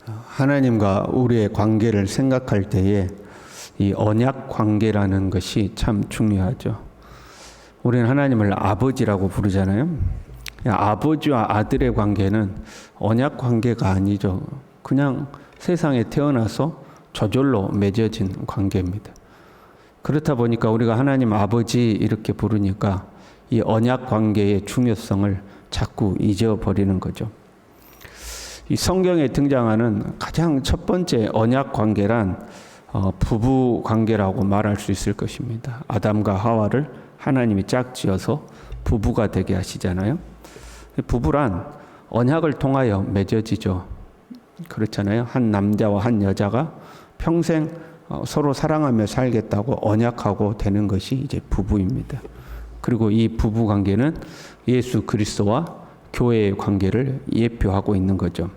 하나님과 우리의 관계를 생각할 때에 이 언약 관계라는 것이 참 중요하죠. 우리는 하나님을 아버지라고 부르잖아요. 아버지와 아들의 관계는 언약 관계가 아니죠. 그냥 세상에 태어나서 저절로 맺어진 관계입니다. 그렇다 보니까 우리가 하나님 아버지 이렇게 부르니까 이 언약 관계의 중요성을 자꾸 잊어버리는 거죠. 이 성경에 등장하는 가장 첫 번째 언약 관계란 부부 관계라고 말할 수 있을 것입니다. 아담과 하와를 하나님이 짝지어서 부부가 되게 하시잖아요. 부부란 언약을 통하여 맺어지죠. 그렇잖아요. 한 남자와 한 여자가 평생 서로 사랑하며 살겠다고 언약하고 되는 것이 이제 부부입니다. 그리고 이 부부 관계는 예수 그리스도와 교회의 관계를 예표하고 있는 거죠.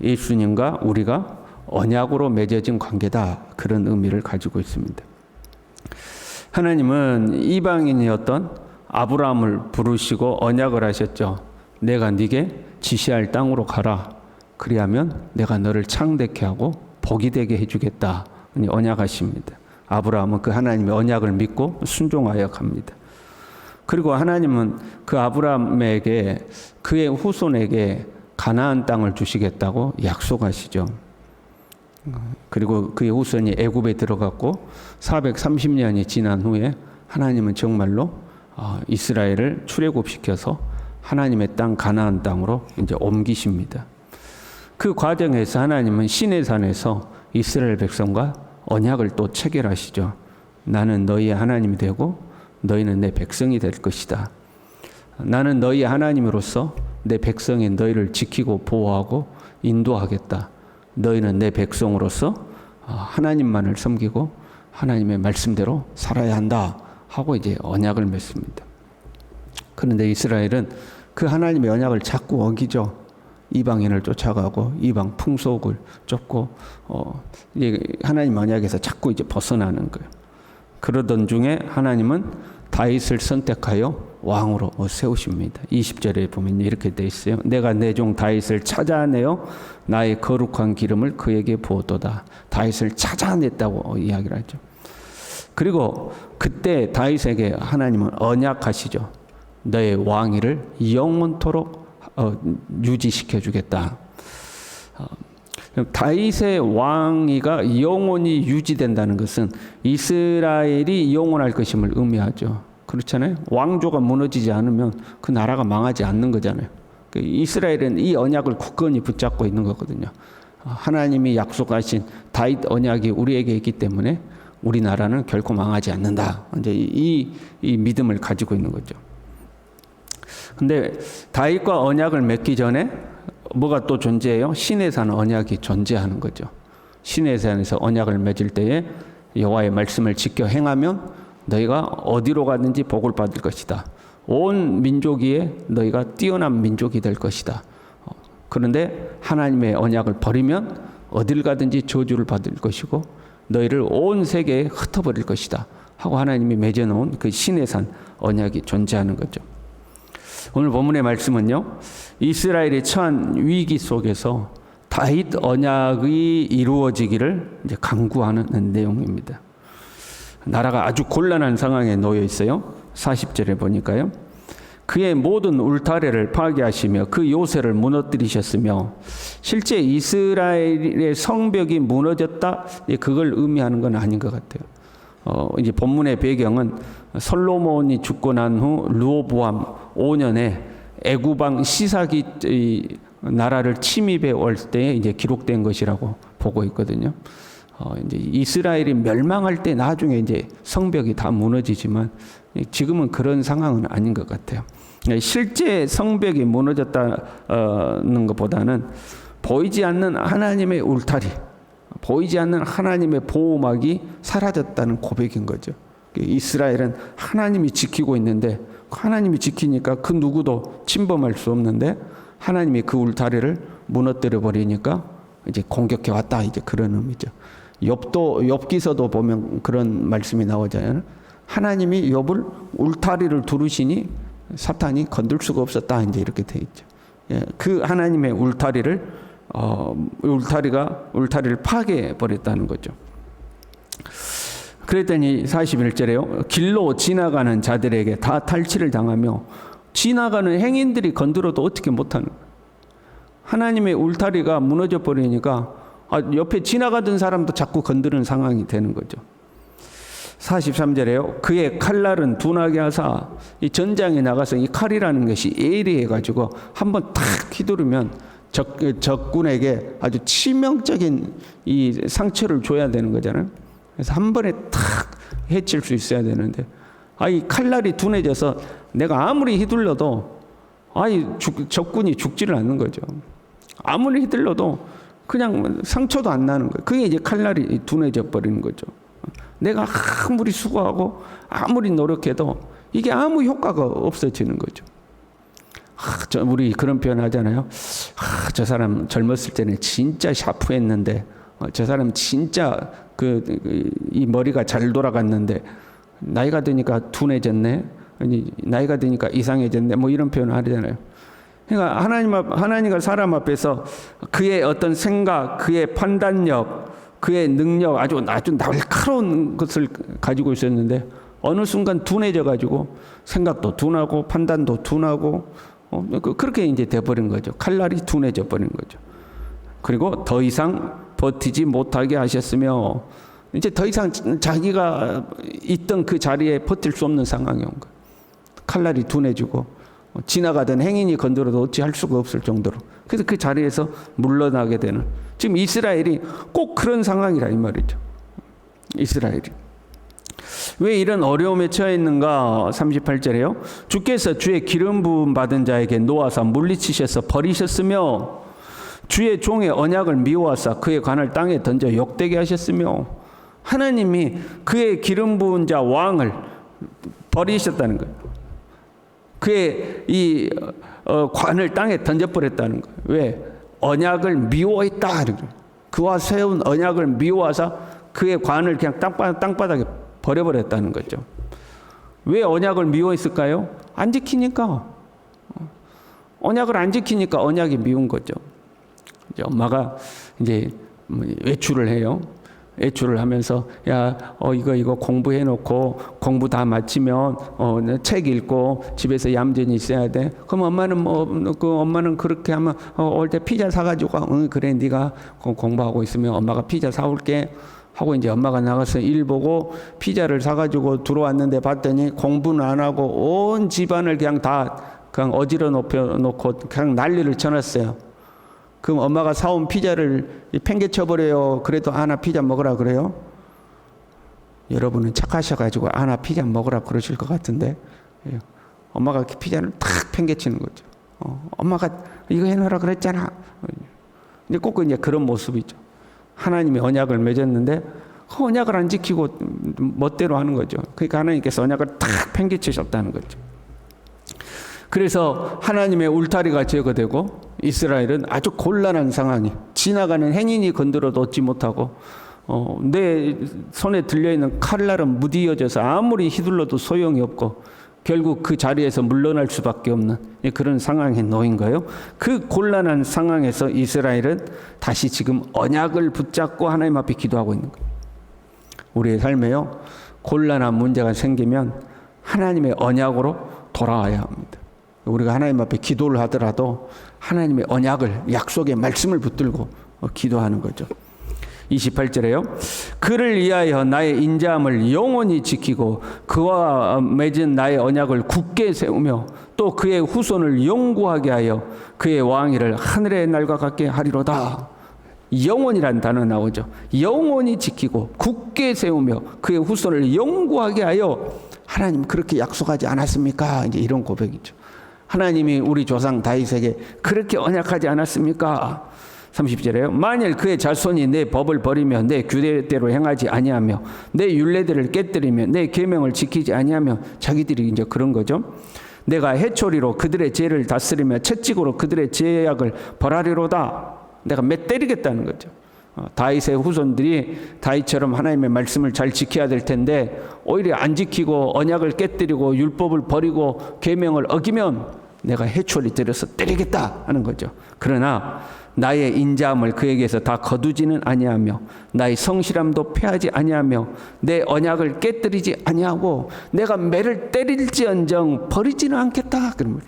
예수님과 우리가 언약으로 맺어진 관계다. 그런 의미를 가지고 있습니다. 하나님은 이방인이었던 아브라함을 부르시고 언약을 하셨죠. 내가 네게 지시할 땅으로 가라. 그리하면 내가 너를 창대케 하고 복이 되게 해주겠다. 언약하십니다. 아브라함은 그 하나님의 언약을 믿고 순종하여 갑니다. 그리고 하나님은 그 아브라함에게 그의 후손에게 가나안 땅을 주시겠다고 약속하시죠. 그리고 그의 후손이 애굽에 들어갔고 430년이 지난 후에 하나님은 정말로 이스라엘을 출애굽시켜서 하나님의 땅 가나안 땅으로 이제 옮기십니다. 그 과정에서 하나님은 시내산에서 이스라엘 백성과 언약을 또 체결하시죠. 나는 너희의 하나님이 되고 너희는 내 백성이 될 것이다. 나는 너희의 하나님으로서 내 백성인 너희를 지키고 보호하고 인도하겠다. 너희는 내 백성으로서 하나님만을 섬기고 하나님의 말씀대로 살아야 한다 하고 이제 언약을 맺습니다. 그런데 이스라엘은 그 하나님의 언약을 자꾸 어기죠. 이방인을 쫓아가고 이방 풍속을 쫓고 하나님 언약에서 자꾸 이제 벗어나는 거예요. 그러던 중에 하나님은 다윗을 선택하여 왕으로 세우십니다. 20절에 보면 이렇게 돼 있어요. 내가 내 종 다윗을 찾아내어 나의 거룩한 기름을 그에게 부었도다. 다윗을 찾아냈다고 이야기를 하죠. 그리고 그때 다윗에게 하나님은 언약하시죠. 너의 왕위를 영원토록 유지시켜 주겠다. 다윗의 왕위가 영원히 유지된다는 것은 이스라엘이 영원할 것임을 의미하죠. 그렇잖아요. 왕조가 무너지지 않으면 그 나라가 망하지 않는 거잖아요. 이스라엘은 이 언약을 굳건히 붙잡고 있는 거거든요. 하나님이 약속하신 다윗 언약이 우리에게 있기 때문에 우리나라는 결코 망하지 않는다. 이제 이 믿음을 가지고 있는 거죠. 근데 다윗과 언약을 맺기 전에 뭐가 또 존재해요? 시내산 언약이 존재하는 거죠. 시내산에서 언약을 맺을 때에 여호와의 말씀을 지켜 행하면 너희가 어디로 가든지 복을 받을 것이다. 온 민족 위에 너희가 뛰어난 민족이 될 것이다. 그런데 하나님의 언약을 버리면 어딜 가든지 저주를 받을 것이고 너희를 온 세계에 흩어버릴 것이다 하고 하나님이 맺어놓은 그 시내산 언약이 존재하는 거죠. 오늘 본문의 말씀은요, 이스라엘이 처한 위기 속에서 다윗 언약이 이루어지기를 이제 간구하는 내용입니다. 나라가 아주 곤란한 상황에 놓여 있어요. 40절에 보니까요. 그의 모든 울타리를 파괴하시며 그 요새를 무너뜨리셨으며, 실제 이스라엘의 성벽이 무너졌다, 그걸 의미하는 건 아닌 것 같아요. 이제 본문의 배경은 솔로몬이 죽고 난 후 르호보암 5년에 애굽왕 시삭이 나라를 침입해 올 때에 이제 기록된 것이라고 보고 있거든요. 이제 이스라엘이 멸망할 때 나중에 이제 성벽이 다 무너지지만 지금은 그런 상황은 아닌 것 같아요. 실제 성벽이 무너졌다는 것보다는 보이지 않는 하나님의 울타리, 보이지 않는 하나님의 보호막이 사라졌다는 고백인 거죠. 이스라엘은 하나님이 지키고 있는데 하나님이 지키니까 그 누구도 침범할 수 없는데 하나님이 그 울타리를 무너뜨려 버리니까 이제 공격해 왔다, 이제 그런 의미죠. 욥기서도 보면 그런 말씀이 나오잖아요. 하나님이 욥을 울타리를 두르시니 사탄이 건들 수가 없었다, 이제 이렇게 돼 있죠. 그 하나님의 울타리를 울타리를 파괴해 버렸다는 거죠. 그랬더니 41절에요. 길로 지나가는 자들에게 다 탈취를 당하며 지나가는 행인들이 건드려도 어떻게 못하는 거예요. 하나님의 울타리가 무너져 버리니까 옆에 지나가던 사람도 자꾸 건드리는 상황이 되는 거죠. 43절에요. 그의 칼날은 둔하게 하사 이 전장에 나가서 이 칼이라는 것이 예리해가지고 한번 탁 휘두르면 적군에게 아주 치명적인 이 상처를 줘야 되는 거잖아요. 그래서 한 번에 탁 해칠 수 있어야 되는데 이 칼날이 둔해져서 내가 아무리 휘둘러도 적군이 죽지를 않는 거죠. 아무리 휘둘러도 그냥 상처도 안 나는 거예요. 그게 이제 칼날이 둔해져 버리는 거죠. 내가 아무리 수고하고 아무리 노력해도 이게 아무 효과가 없어지는 거죠. 우리 그런 표현 하잖아요. 저 사람 젊었을 때는 진짜 샤프했는데 저 사람 진짜 이 머리가 잘 돌아갔는데 나이가 드니까 둔해졌네. 나이가 드니까 이상해졌네. 뭐 이런 표현을 하잖아요. 그러니까 하나님과 사람 앞에서 그의 어떤 생각, 그의 판단력, 그의 능력, 아주 날카로운 것을 가지고 있었는데 어느 순간 둔해져 가지고 생각도 둔하고 판단도 둔하고 그렇게 이제 돼버린 거죠. 칼날이 둔해져 버린 거죠. 그리고 더 이상 버티지 못하게 하셨으며 이제 더 이상 자기가 있던 그 자리에 버틸 수 없는 상황이 온 거예요. 칼날이 둔해지고 지나가던 행인이 건드려도 어찌 할 수가 없을 정도로. 그래서 그 자리에서 물러나게 되는, 지금 이스라엘이 꼭 그런 상황이라 이 말이죠. 이스라엘이 왜 이런 어려움에 처해 있는가? 38절에요. 주께서 주의 기름 부음 받은 자에게 놓아서 물리치셔서 버리셨으며 주의 종의 언약을 미워하사 그의 관을 땅에 던져 욕되게 하셨으며, 하나님이 그의 기름 부은 자 왕을 버리셨다는 거예요. 그의 이 관을 땅에 던져버렸다는 거예요. 왜? 언약을 미워했다. 그와 세운 언약을 미워하사 그의 관을 그냥 땅바닥에 버려버렸다는 거죠. 왜 언약을 미워했을까요? 안 지키니까. 언약을 안 지키니까 언약이 미운 거죠. 이제 엄마가 이제 외출을 해요. 외출을 하면서 이거 공부해 놓고 공부 다 마치면 책 읽고 집에서 얌전히 있어야 돼. 그럼 엄마는 엄마는 그렇게 하면 올 때 피자 사가지고 그래 네가 공부하고 있으면 엄마가 피자 사올게 하고 이제 엄마가 나가서 일 보고 피자를 사가지고 들어왔는데 봤더니 공부는 안 하고 온 집안을 그냥 어지러 놓고 그냥 난리를 쳐놨어요. 그럼 엄마가 사온 피자를 팽개쳐버려요? 그래도 하나 피자 먹으라 그래요? 여러분은 착하셔가지고 하나 피자 먹으라 그러실 것 같은데, 엄마가 피자를 탁 팽개치는 거죠. 엄마가 이거 해놓으라 그랬잖아. 근데 꼭 이제 그런 모습이죠. 하나님이 언약을 맺었는데 그 언약을 안 지키고 멋대로 하는 거죠. 그러니까 하나님께서 언약을 탁 팽개치셨다는 거죠. 그래서 하나님의 울타리가 제거되고 이스라엘은 아주 곤란한 상황이, 지나가는 행인이 건드려도 얻지 못하고 내 손에 들려있는 칼날은 무디어져서 아무리 휘둘러도 소용이 없고 결국 그 자리에서 물러날 수밖에 없는 그런 상황에 놓인 거예요. 그 곤란한 상황에서 이스라엘은 다시 지금 언약을 붙잡고 하나님 앞에 기도하고 있는 거예요. 우리의 삶에요, 곤란한 문제가 생기면 하나님의 언약으로 돌아와야 합니다. 우리가 하나님 앞에 기도를 하더라도 하나님의 언약을, 약속의 말씀을 붙들고 기도하는 거죠. 28절에요. 그를 위하여 나의 인자함을 영원히 지키고 그와 맺은 나의 언약을 굳게 세우며 또 그의 후손을 영구하게 하여 그의 왕위를 하늘의 날과 같게 하리로다. 영원이라는 단어 나오죠. 영원히 지키고 굳게 세우며 그의 후손을 영구하게 하여, 하나님 그렇게 약속하지 않았습니까? 이제 이런 고백이죠. 하나님이 우리 조상 다윗에게 그렇게 언약하지 않았습니까? 30절에요. 만일 그의 자손이 내 법을 버리며 내 규례대로 행하지 아니하며 내 율례들을 깨뜨리며 내 계명을 지키지 아니하며, 자기들이 이제 그런 거죠. 내가 해초리로 그들의 죄를 다스리며 채찍으로 그들의 죄악을 벌하리로다. 내가 맷때리겠다는 거죠. 다윗의 후손들이 다윗처럼 하나님의 말씀을 잘 지켜야 될 텐데 오히려 안 지키고 언약을 깨뜨리고 율법을 버리고 계명을 어기면 내가 해초리 들여서 때리겠다 하는 거죠. 그러나 나의 인자함을 그에게서 다 거두지는 아니하며 나의 성실함도 패하지 아니하며 내 언약을 깨뜨리지 아니하고 내가 매를 때릴지언정 버리지는 않겠다. 그러면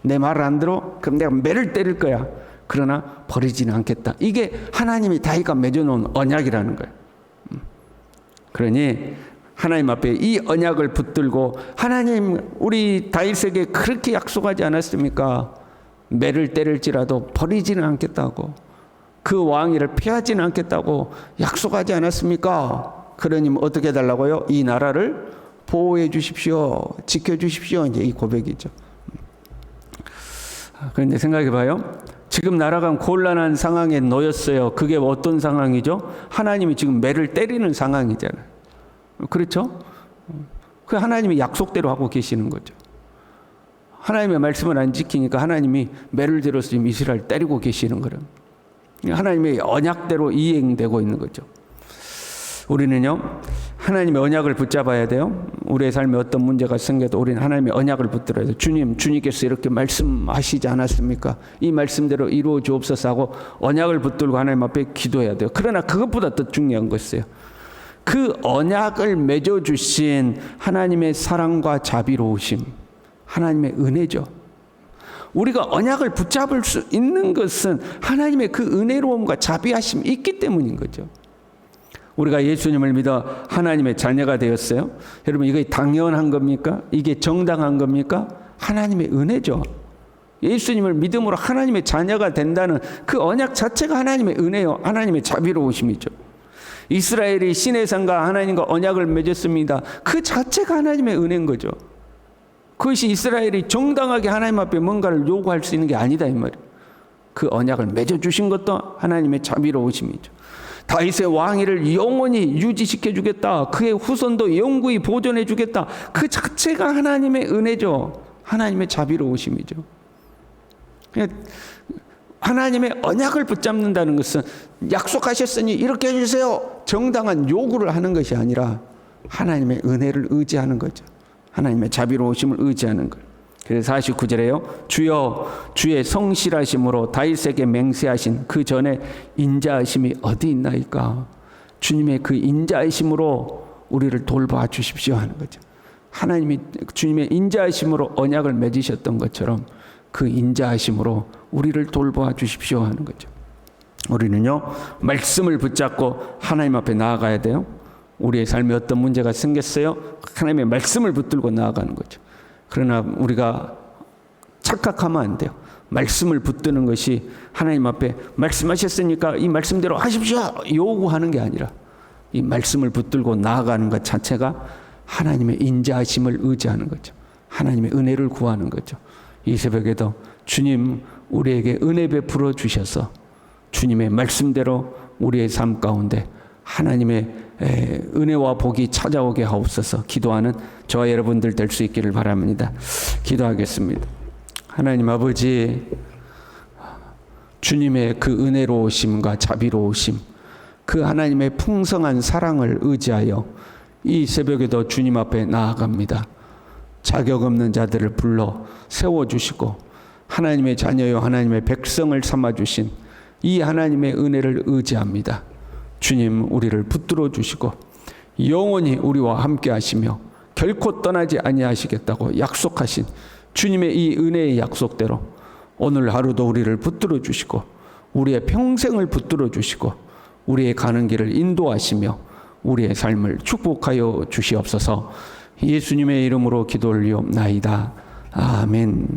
내 말을 안 들어? 그럼 내가 매를 때릴 거야. 그러나 버리지는 않겠다. 이게 하나님이 다윗과 맺어놓은 언약이라는 거예요. 그러니 하나님 앞에 이 언약을 붙들고 하나님 우리 다윗에게 그렇게 약속하지 않았습니까? 매를 때릴지라도 버리지는 않겠다고, 그 왕위를 피하지는 않겠다고 약속하지 않았습니까? 그러니 어떻게 해달라고요? 이 나라를 보호해 주십시오, 지켜주십시오. 이제 이 고백이죠. 그런데 생각해 봐요. 지금 나라가 곤란한 상황에 놓였어요. 그게 어떤 상황이죠? 하나님이 지금 매를 때리는 상황이잖아요. 그렇죠? 그 하나님이 약속대로 하고 계시는 거죠. 하나님의 말씀을 안 지키니까 하나님이 매를 들어서 지금 이스라엘 때리고 계시는 거예요. 하나님의 언약대로 이행되고 있는 거죠. 우리는요, 하나님의 언약을 붙잡아야 돼요. 우리의 삶에 어떤 문제가 생겨도 우리는 하나님의 언약을 붙들어야 돼요. 주님께서 이렇게 말씀하시지 않았습니까? 이 말씀대로 이루어 주옵소서 하고 언약을 붙들고 하나님 앞에 기도해야 돼요. 그러나 그것보다 더 중요한 것이에요. 그 언약을 맺어주신 하나님의 사랑과 자비로우심, 하나님의 은혜죠. 우리가 언약을 붙잡을 수 있는 것은 하나님의 그 은혜로움과 자비하심이 있기 때문인 거죠. 우리가 예수님을 믿어 하나님의 자녀가 되었어요. 여러분, 이게 당연한 겁니까? 이게 정당한 겁니까? 하나님의 은혜죠. 예수님을 믿음으로 하나님의 자녀가 된다는 그 언약 자체가 하나님의 은혜요, 하나님의 자비로우심이죠. 이스라엘이 시내산과 하나님과 언약을 맺었습니다. 그 자체가 하나님의 은혜인 거죠. 그것이 이스라엘이 정당하게 하나님 앞에 뭔가를 요구할 수 있는 게 아니다 이 말이에요. 그 언약을 맺어주신 것도 하나님의 자비로우심이죠. 다윗의 왕위를 영원히 유지시켜 주겠다, 그의 후손도 영구히 보존해 주겠다, 그 자체가 하나님의 은혜죠. 하나님의 자비로우심이죠. 하나님의 언약을 붙잡는다는 것은 약속하셨으니 이렇게 해주세요, 정당한 요구를 하는 것이 아니라 하나님의 은혜를 의지하는 거죠. 하나님의 자비로우심을 의지하는 것. 그래서 49절에요. 주여 주의 성실하심으로 다윗에게 맹세하신 그 전에 인자하심이 어디 있나이까. 주님의 그 인자하심으로 우리를 돌봐 주십시오 하는 거죠. 하나님이 주님의 인자하심으로 언약을 맺으셨던 것처럼 그 인자하심으로 우리를 돌봐 주십시오 하는 거죠. 우리는요, 말씀을 붙잡고 하나님 앞에 나아가야 돼요. 우리의 삶에 어떤 문제가 생겼어요? 하나님의 말씀을 붙들고 나아가는 거죠. 그러나 우리가 착각하면 안 돼요. 말씀을 붙드는 것이 하나님 앞에 말씀하셨으니까 이 말씀대로 하십시오 요구하는 게 아니라 이 말씀을 붙들고 나아가는 것 자체가 하나님의 인자하심을 의지하는 거죠. 하나님의 은혜를 구하는 거죠. 이 새벽에도 주님 우리에게 은혜 베풀어 주셔서 주님의 말씀대로 우리의 삶 가운데 하나님의 은혜와 복이 찾아오게 하옵소서 기도하는 저와 여러분들 될 수 있기를 바랍니다. 기도하겠습니다. 하나님 아버지, 주님의 그 은혜로우심과 자비로우심, 그 하나님의 풍성한 사랑을 의지하여 이 새벽에도 주님 앞에 나아갑니다. 자격 없는 자들을 불러 세워주시고 하나님의 자녀요 하나님의 백성을 삼아주신 이 하나님의 은혜를 의지합니다. 주님 우리를 붙들어 주시고 영원히 우리와 함께 하시며 결코 떠나지 아니하시겠다고 약속하신 주님의 이 은혜의 약속대로 오늘 하루도 우리를 붙들어 주시고 우리의 평생을 붙들어 주시고 우리의 가는 길을 인도하시며 우리의 삶을 축복하여 주시옵소서. 예수님의 이름으로 기도 올리옵나이다. 아멘.